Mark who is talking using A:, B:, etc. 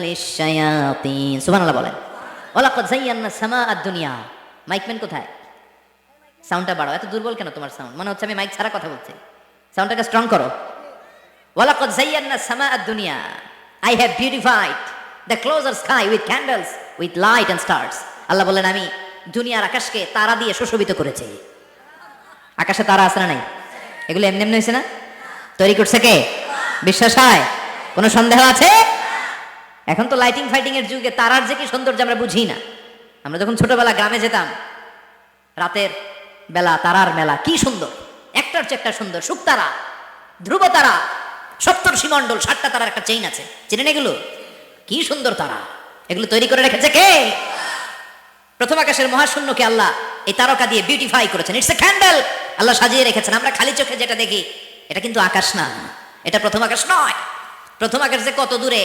A: লিশ-শায়াতিন সুবহানাল্লাহ বলেন। ওয়ালাকাদ যায়্যানা সামাআদ দুনিয়া। মাইকম্যান কোথায়? সাউন্ডটা বাড়াও। এত দুর্বল কেন তোমার সাউন্ড? মনে হচ্ছে আমি মাইক ছাড়া কথা বলছি। সাউন্ডটাকে স্ট্রং করো। ওয়ালাকাদ যায়্যানা সামাআদ দুনিয়া। I have beautified the closer sky with candles, with light and stars. আল্লাহ বলেন আমি দুনিয়ার আকাশকে তারা দিয়ে সুশোভিত করেছি। আকাশে তারা আছে না নাই? এগুলো এমনি এমনি হয়েছে না? তৈরি করছে কে? বিশ্বাস হয়? কোনো সন্দেহ আছে? এখন তো লাইটিং ফাইটিং এর যুগে তারার যে কি সৌন্দর্য আমরা বুঝি না। আমরা যখন ছোটবেলা গ্রামে যেতাম, রাতের বেলা তারার মেলা, কি সুন্দর, একটার চেয়ে একটা সুন্দর। শুকতারা, ধ্রুব তারা, সপ্তর্ষিমণ্ডল, 7টা তারার একটা চেইন আছে, চেনেন এগুলো? কি সুন্দর তারা! এগুলো তৈরি করে রেখেছে কে? প্রথম আকাশের মহাশূন্যকে আল্লাহ এই তারকা দিয়ে বিউটিফাই করেছেন। It's a candle. আল্লাহ সাজিয়ে রেখেছেন। আমরা খালি চোখে যেটা দেখি এটা কিন্তু আকাশ না, এটা প্রথম আকাশ নয়। প্রথম আকাশ যে কত দূরে